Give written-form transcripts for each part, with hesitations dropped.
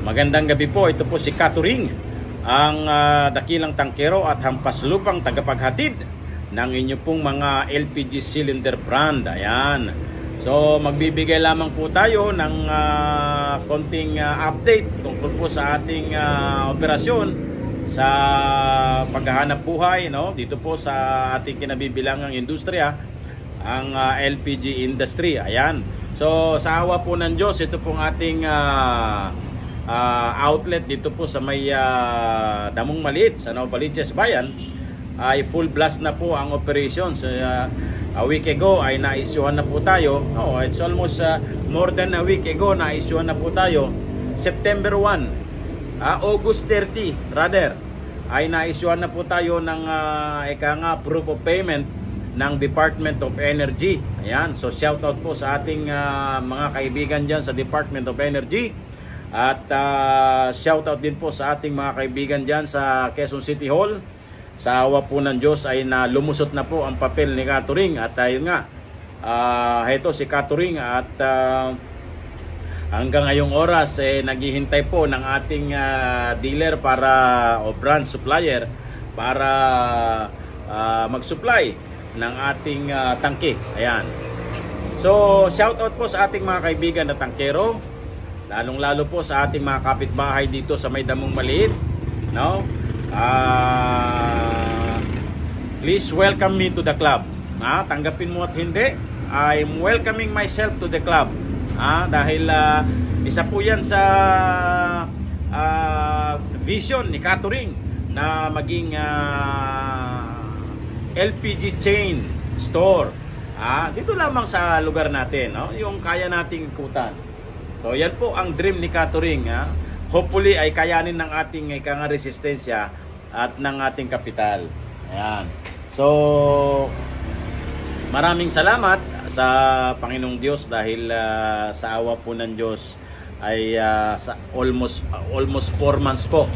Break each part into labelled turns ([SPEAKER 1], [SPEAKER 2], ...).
[SPEAKER 1] Magandang gabi po. Ito po si Katuring, ang dakilang tangkero at hampas lupang tagapaghatid ng inyo pong mga LPG cylinder brand. Ayan. So magbibigay lamang po tayo ng konting update tungkol po sa ating operasyon sa paghahanap buhay, no? Dito po sa ating kinabibilangang industriya, ang LPG industry. Ayan. So sa awa po ng Diyos, ito pong ating outlet dito po sa may Damong Maliit sa Novaliches Bayan ay full blast na po ang operation. So a week ago ay na-issuehan na po tayo. No, it's almost more than a week ago na-issuehan na po tayo. September 1, August 30 rather, ay na-issuehan na po tayo ng proof of payment ng Department of Energy. Ayan, so shout out po sa ating mga kaibigan dyan sa Department of Energy. At shout out din po sa ating mga kaibigan dyan sa Quezon City Hall. Sa awa po ng Diyos ay lumusot na po ang papel ni Katuring. At ayun nga, ito si Katuring at hanggang ngayong oras naghihintay po ng ating dealer o brand supplier para mag-supply ng ating tangke. Ayan. So shout out po sa ating mga kaibigan na tangkero, lalong-lalo po sa ating mga kapitbahay dito sa may Damong Maliit, no? Please welcome me to the club. Tanggapin mo at hindi, I'm welcoming myself to the club. Dahil isa po yan sa vision ni Katuring na maging LPG chain store. Dito lamang sa lugar natin, no? Yung kaya nating ikutan. So yan po ang dream ni Katuring. Hopefully ay kayanin ng ating resistensya at ng ating kapital. Ayan. So maraming salamat sa Panginoong Diyos dahil sa awa po ng Diyos ay sa almost 4 months po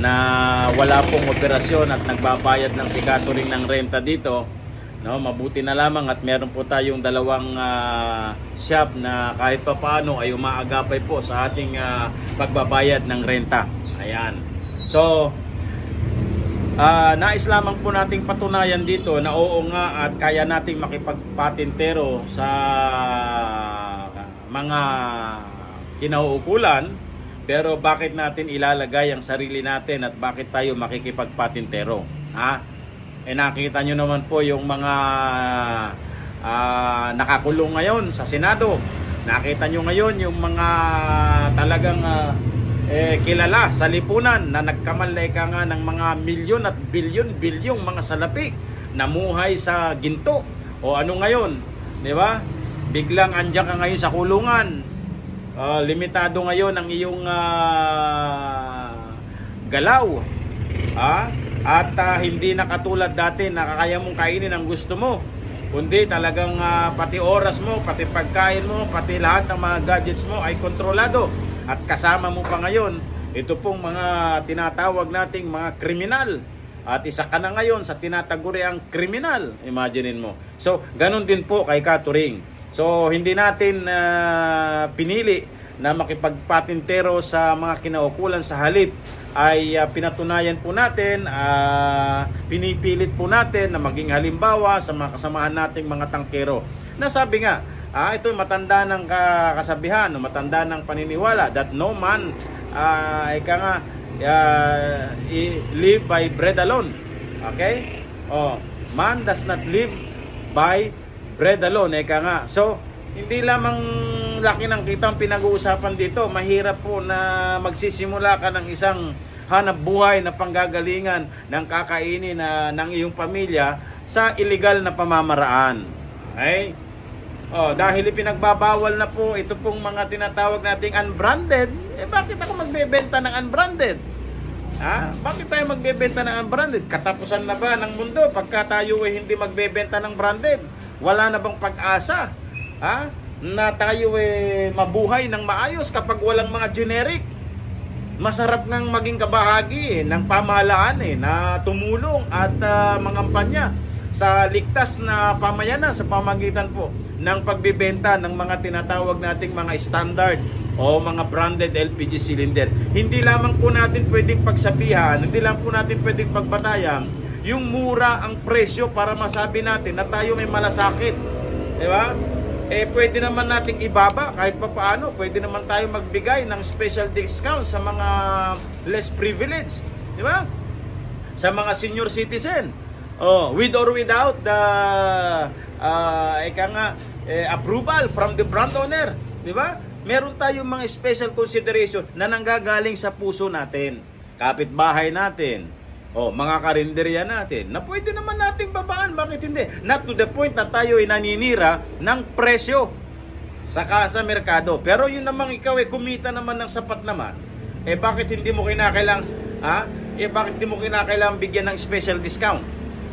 [SPEAKER 1] na wala pong operasyon at nagbabayad ng si Katuring ng renta dito. No, mabuti na lamang at meron po tayong dalawang shop na kahit pa paano ay umaagapay po sa ating pagbabayad ng renta. Ayan. So nais lamang po nating patunayan dito na oo nga at kaya nating makipagpatintero sa mga kinauukulan, pero bakit natin ilalagay ang sarili natin at bakit tayo makikipagpatintero? Nakita nyo naman po yung mga nakakulong ngayon sa Senado. Nakita nyo ngayon yung mga talagang kilala sa lipunan na nagkamalay ka nga ng mga milyon at bilyong mga salapi, namuhay sa ginto o ano ngayon, di ba? Biglang andyan ka ngayon sa kulungan. Limitado ngayon ang iyong galaw. At hindi na katulad dati na kaya mong kainin ang gusto mo, kundi talagang pati oras mo, pati pagkain mo, pati lahat ng mga gadgets mo ay kontrolado. At kasama mo pa ngayon ito pong mga tinatawag nating mga kriminal. At isa ka na ngayon sa tinataguriang kriminal. Imaginein mo. So ganun din po kay Katuring. So hindi natin pinili na makipagpatintero sa mga kinaukulan, sa halip ay pinatunayan po natin, pinipilit po natin na maging halimbawa sa mga kasamahan nating mga tangkero. Nasabi nga, ito matanda ng kasabihan, matanda ng paniniwala that no man live by bread alone. Okay? Man does not live by bread alone. So, hindi lamang laki ng kitang pinag-uusapan dito. Mahirap po na magsisimula ka ng isang hanap buhay na panggagalingan ng kakainin ng iyong pamilya sa illegal na pamamaraan. Okay? Dahil ipinagbabawal na po ito pong mga tinatawag nating unbranded, bakit ako magbebenta ng unbranded? Bakit tayo magbebenta ng unbranded? Katapusan na ba ng mundo pagka tayo hindi magbebenta ng branded? Wala na bang pag-asa? Na tayo mabuhay ng maayos kapag walang mga generic? Masarap nang maging kabahagi ng pamahalaan na tumulong at mangampanya sa ligtas na pamayanan sa pamagitan po ng pagbebenta ng mga tinatawag nating mga standard o mga branded LPG cylinder. Hindi lamang po natin pwedeng pagsabihan, hindi lang po natin pwedeng pagbatayan yung mura ang presyo para masabi natin na tayo may malasakit. Di ba? Pwede naman nating ibaba kahit pa paano. Pwede naman tayo magbigay ng special discount sa mga less privileged. Di ba? Sa mga senior citizen. With or without the approval from the brand owner. Di ba? Meron tayong mga special consideration na nanggagaling sa puso natin. Kapitbahay natin. Mga karinderya natin. Na pwede naman nating babaan. Bakit hindi? Not to the point na tayo ay naninira ng presyo sa merkado. Pero yun namang ikaw kumita naman ng sapat naman. Bakit hindi mo kinakailang bakit hindi mo kinakailang bigyan ng special discount?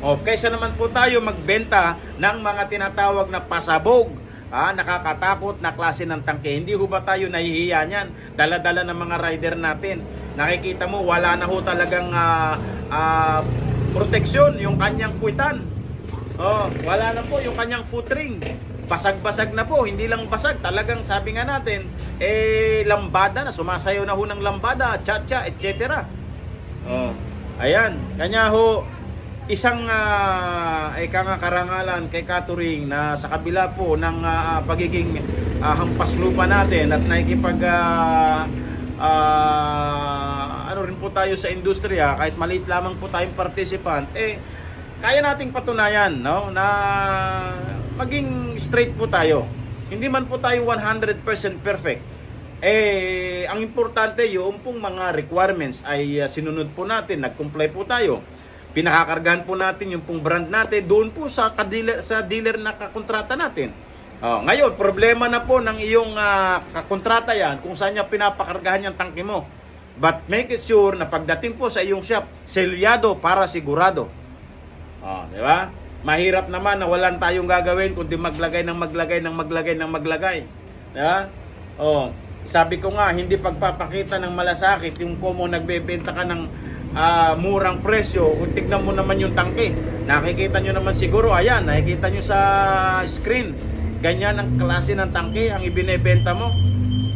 [SPEAKER 1] Kaysa naman po tayo magbenta ng mga tinatawag na pasabog, nakakatakot na klase ng tangke. Hindi ho ba tayo nahihiya niyan? Dala-dala ng mga rider natin. Nakikita mo, wala na ho talagang proteksyon yung kanyang puwitan. Wala na po yung kanyang footring. Basag-basag na po, hindi lang basag. Talagang sabi nga natin, lambada na, sumasayaw na ho ng lambada, cha-cha, etc. Ayan, kanya ho, isang karangalan kay Katuring na sa kabila po ng pagiging hampas lupa natin at nakikipag rin po tayo sa industriya, kahit maliit lamang po tayong participant, kaya nating patunayan, no, na maging straight po tayo. Hindi man po tayo 100% perfect. Ang importante yung pong mga requirements ay sinunod po natin, nag-comply po tayo. Pinakakargahan po natin yung pong brand natin doon po sa dealer na kakontrata natin. Ngayon, problema na po ng iyong kakontrata yan kung saan niya pinapakargahan yung tangke mo. But make it sure na pagdating po sa iyong shop, selyado para sigurado. Di ba? Mahirap naman na walang tayong gagawin kundi maglagay ng maglagay ng maglagay ng maglagay. Di ba? Sabi ko nga, hindi pagpapakita ng malasakit yung kumo nagbebenta ka ng murang presyo. Kung tignan mo naman yung tangke, nakikita nyo naman siguro, ayan, nakikita nyo sa screen, ganyan ang klase ng tangke ang ibinebenta mo.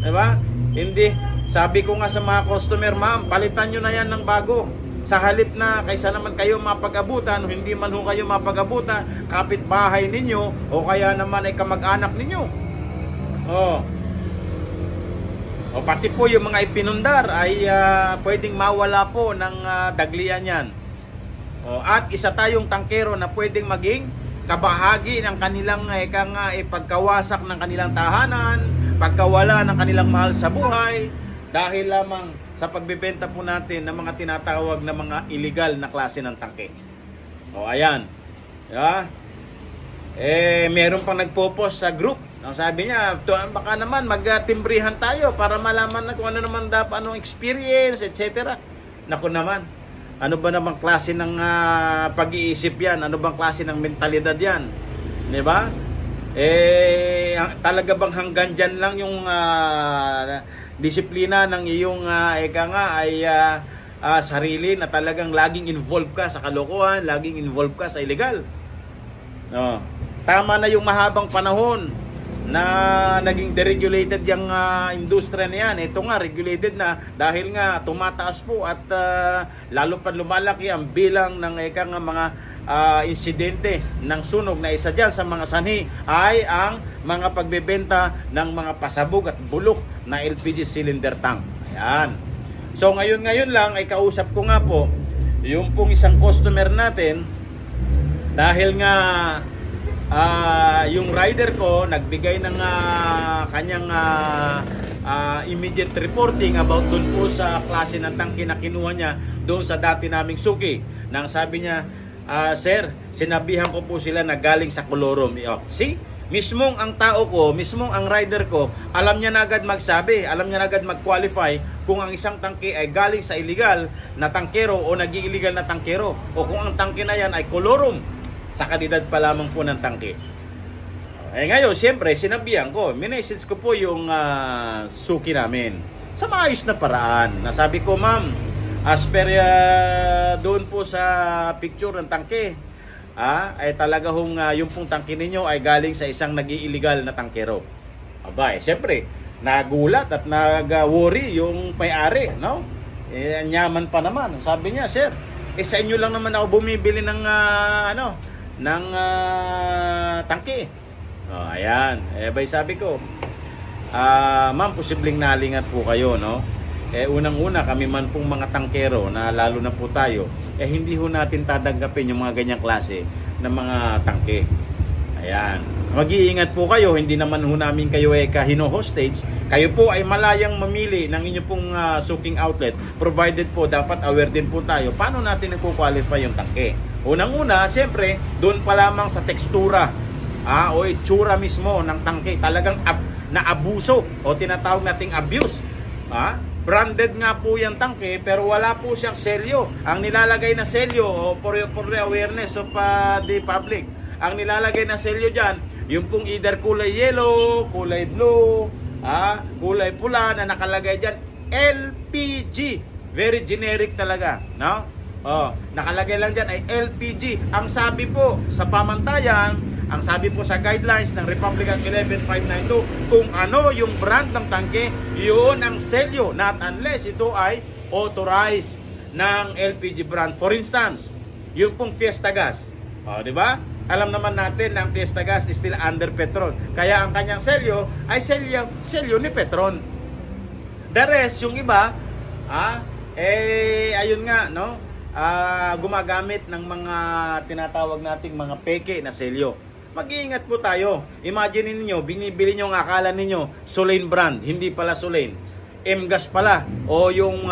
[SPEAKER 1] Diba? Hindi, sabi ko nga sa mga customer, ma'am, palitan nyo na yan ng bago. Sa halip na kaysa naman kayo mapag-abutan, o hindi man ho kayo mapag-abutan, kapitbahay ninyo, o kaya naman ay kamag-anak ninyo. Pati po yung mga ipinundar ay pwedeng mawala po ng daglian yan. At isa tayong tangkero na pwedeng maging kabahagi ng kanilang pagkawasak ng kanilang tahanan, pagkawala ng kanilang mahal sa buhay, dahil lamang sa pagbebenta po natin ng mga tinatawag na mga illegal na klase ng tangke. Ayan. Yeah. Meron pang nagpo-post sa group. Sabi niya, baka naman magtimbrihan tayo para malaman na kung ano naman dapat, anong experience, etc. Naku naman, ano ba namang klase ng pag-iisip yan? Ano bang klase ng mentalidad yan? Diba? Talaga bang hanggang dyan lang yung disiplina ng iyong sarili na talagang laging involved ka sa kalokohan, laging involved ka sa illegal? Tama na yung mahabang panahon na naging deregulated yung industriya na yan. Ito nga, regulated na dahil nga tumataas po at lalo pa lumalaki ang bilang ng mga insidente ng sunog, na isa dyan sa mga sanhi ay ang mga pagbebenta ng mga pasabog at bulok na LPG cylinder tank. Ayan. So ngayon lang ay kausap ko nga po yung pong isang customer natin, dahil nga yung rider ko nagbigay ng kanyang immediate reporting about doon po sa klase ng tangke na kinuha niya doon sa dati naming suki. Nang sabi niya, sir, sinabihan ko po sila na galing sa Colorum. See? Mismong ang tao ko, mismong ang rider ko, alam niya na agad magsabi, alam niya na agad mag-qualify kung ang isang tangke ay galing sa illegal na tangkero o nag-illegal na tangkero, o kung ang tangke na yan ay Colorum sa kalidad pa lamang po ng tangke. Ngayon, siyempre, sinabihan ko, minessage ko po yung suki namin sa maayos na paraan. Nasabi ko, ma'am, as per doon po sa picture ng tangke, ay talaga hong yung pong tangke ninyo ay galing sa isang nag-iillegal na tangkero. Aba, siyempre, nagulat at nag-worry yung may-ari, no? Anyaman pa naman. Sabi niya, sir, sa inyo lang naman ako bumibili ng tangke. Ayan. Bay sabi ko, ma'am, posibleng nalingat po kayo, no? Unang-una, kami man pong mga tangkero na lalo na po tayo, hindi ho natin tatanggapin yung mga ganyang klase ng mga tangke. Ayan. Mag-iingat po kayo, hindi naman ho namin kayo hino-hostage. Kayo po ay malayang mamili ng inyong pong suking outlet. Provided po, dapat aware din po tayo paano natin nagko-qualify yung tangke. Unang-una, siyempre, doon pa lamang sa tekstura o itsura mismo ng tangke. Talagang naabuso o tinatawag nating abuse. Branded nga po yung tangke pero wala po siyang selyo. Ang nilalagay na selyo for the awareness of the public, ang nilalagay na selyo dyan, yung pong either kulay yellow, kulay blue, kulay pula na nakalagay dyan, LPG. Very generic talaga, no? Nakalagay lang dyan ay LPG. Ang sabi po sa pamantayan, ang sabi po sa guidelines ng Republic Act 11592, kung ano yung brand ng tangke, yun ang selyo, not unless ito ay authorized ng LPG brand. For instance, yung pong Fiesta Gas, di ba? Alam naman natin na ang Fiesta Gas is still under Petron. Kaya ang kanyang selyo ay selyo ni Petron. The rest, yung iba, ayun nga, no? Gumagamit ng mga tinatawag nating mga peke na selyo. Mag-iingat po tayo. Imagine niyo, binibili niyo ang akala niyo Solein brand, hindi pala Solein. M-gas pala o yung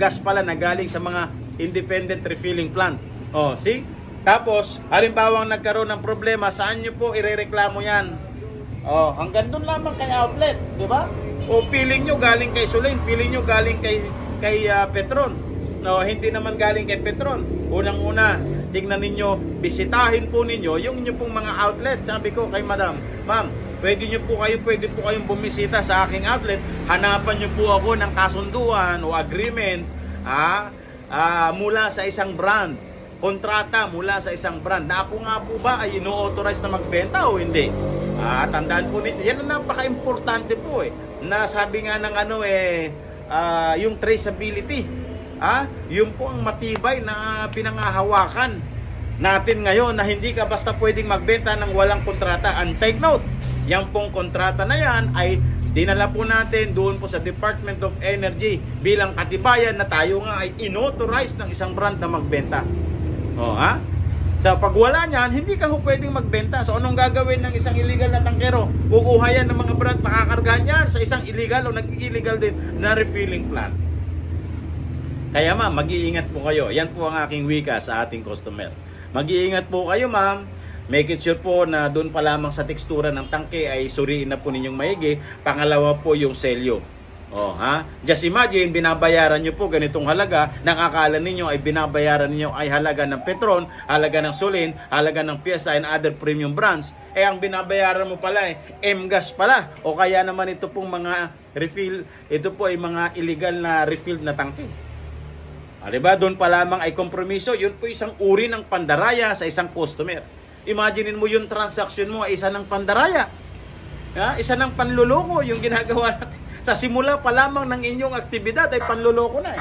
[SPEAKER 1] gas pala na galing sa mga independent refilling plant. See? Tapos, halimbawang nagkaroon ng problema, saan niyo po irereklamo yan? Hanggang doon lamang kay outlet, di ba? O feeling niyo galing kay Solein, feeling niyo galing kay Petron. No, hindi naman galing kay Petron. Unang-una, tingnan ninyo, bisitahin po ninyo yung inyo pong mga outlet. Sabi ko kay madam, ma'am, pwede po kayong bumisita sa aking outlet. Hanapan niyo po ako ng kasunduan o agreement mula sa isang brand. Kontrata mula sa isang brand. Na ako nga po ba ay ino-authorize na magbenta o hindi? Tandaan po nito. Yan ang napaka-importante po na sabi nga ng yung traceability. Yun po ang matibay na pinangahawakan natin ngayon na hindi ka basta pwedeng magbenta ng walang kontrata. And take note, yung pong kontrata na yan ay dinala po natin doon po sa Department of Energy bilang katibayan na tayo nga ay inauthorize ng isang brand na magbenta. So pag wala niyan, hindi ka ho pwedeng magbenta. So anong gagawin ng isang illegal na tangkero? Kukuha yan ng mga brand, makakargahan yan sa isang illegal o nag-illegal din na refilling plant. Kaya ma'am, mag-iingat po kayo. Yan po ang aking wika sa ating customer. Mag-iingat po kayo ma'am. Make it sure po na doon pa lamang sa tekstura ng tangke ay suriin na po ninyong maigi. Pangalawa po yung selyo. Just imagine, binabayaran nyo po ganitong halaga. Nakakala ninyo ay binabayaran ninyo ay halaga ng Petron, halaga ng Solein, halaga ng Fiesta and other premium brands. Ang binabayaran mo pala M-gas pala. O kaya naman ito pong mga refill, ito po ay mga illegal na refill na tangke. Diba? Doon pa lamang ay kompromiso. Yun po isang uri ng pandaraya sa isang customer. Imaginin mo yung transaction mo ay isa ng pandaraya. Isa ng panluloko yung ginagawa natin. Sa simula pa lamang ng inyong aktibidad ay panluloko na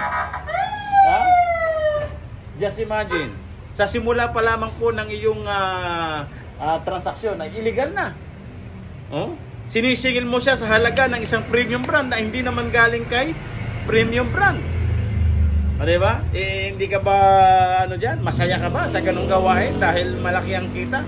[SPEAKER 1] Just imagine. Sa simula pa lamang po ng iyong transaksyon ay illegal na. Sinisingil mo siya sa halaga ng isang premium brand na hindi naman galing kay premium brand. Diba? Hindi ka ba masaya ka ba sa ganung gawain dahil malaki ang kita?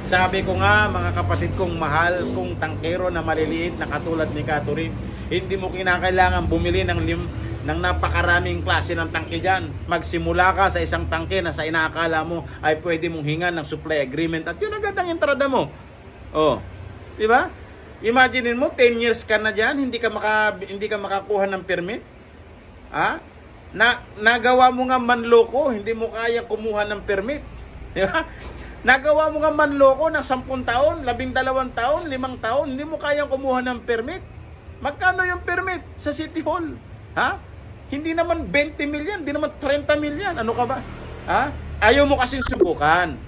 [SPEAKER 1] Sabi ko nga, mga kapatid kong mahal kong tangkero na maliliit na katulad ni Catherine, hindi mo kinakailangan bumili ng napakaraming klase ng tangke dyan. Magsimula ka sa isang tangke na sa inaakala mo ay pwede mong hingan ng supply agreement at yun agad ang entrada mo. Diba? Imagine mo 10 years ka na dyan, hindi ka makakuha ng permit. Nagawa mo nga manloko, hindi mo kaya kumuha ng permit. Diba? Nagawa mo nga manloko ng 10 taon, 12 taon, 5 taon, hindi mo kaya kumuha ng permit. Magkano yung permit sa City Hall? Hindi naman 20 million, hindi naman 30 million. Ano ka ba? Ayaw mo kasing subukan.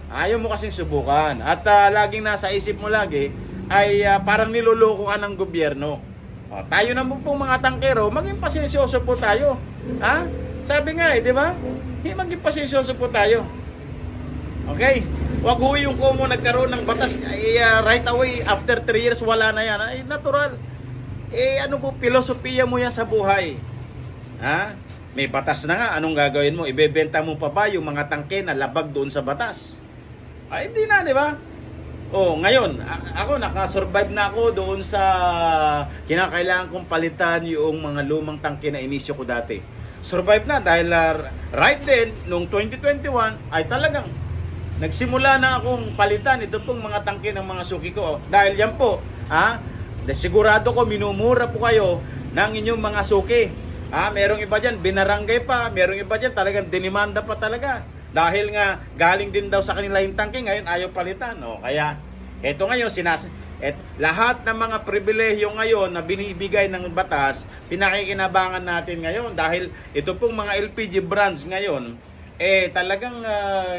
[SPEAKER 1] Ayaw mo kasing subukan. At laging nasa isip mo lagi ay parang niloloko ka ng gobyerno. Tayo naman pong mga tangkero, maging pasensyoso po tayo. Ha? Sabi nga di ba? Maging pasensyoso po tayo. Okay? Wag ho yung kung nagkaroon ng batas right away after 3 years wala na yan. Ay natural. Ano po filosofiya mo yan sa buhay? Ha? May batas na nga, anong gagawin mo? Ibebenta mo pa ba yung mga tangke na labag doon sa batas? Ay hindi na, di ba? Ngayon, ako nakasurvive na ako doon sa kinakailangan kong palitan yung mga lumang tangke na inisyo ko dati. Survive na dahil right then, noong 2021, ay talagang nagsimula na akong palitan ito pong mga tangke ng mga suki ko. Dahil yan po, sigurado ko minumura po kayo ng inyong mga suki. Merong iba dyan, binarangay pa. Merong iba dyan, talagang dinimanda pa talaga. Dahil nga, galing din daw sa kanila yung tangke, ngayon ayaw palitan. Kaya, eto ngayon, lahat ng mga pribilehyo ngayon na binibigay ng batas, pinakikinabangan natin ngayon. Dahil ito pong mga LPG brands ngayon, talagang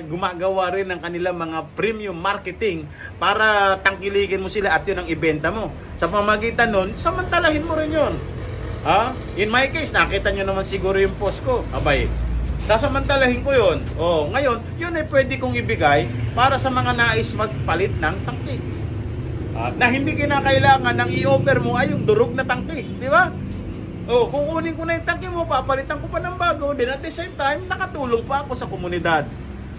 [SPEAKER 1] gumagawa rin ng kanilang mga premium marketing para tangkilikin mo sila at yun ang ibenta mo. Sa pamamagitan nun, samantalahin mo rin yun. In my case, nakita nyo naman siguro yung post ko. Abay, sasamantalahin ko yun. Ngayon, yun ay pwede kong ibigay para sa mga nais magpalit ng tangke. Na hindi kinakailangan nang i-offer mo ay yung durog na tangke. Di ba? Kukunin ko na yung tangke mo, papalitan ko pa ng bago. Then at the same time, nakatulong pa ako sa komunidad.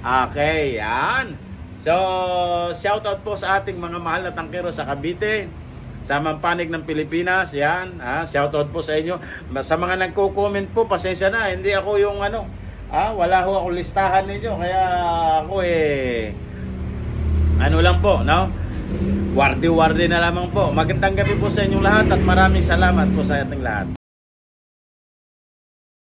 [SPEAKER 1] Okay, yan. So, shoutout po sa ating mga mahal na tangkero sa Cavite, sa Mampanig ng Pilipinas, yan. Shoutout po sa inyo. Sa mga nagko-comment po, pasensya na, hindi ako yung wala ho ako listahan ninyo, kaya ako ano lang po, no? Wardi-wardi na lamang po. Magandang gabi po sa inyong lahat at maraming salamat po sa ating lahat.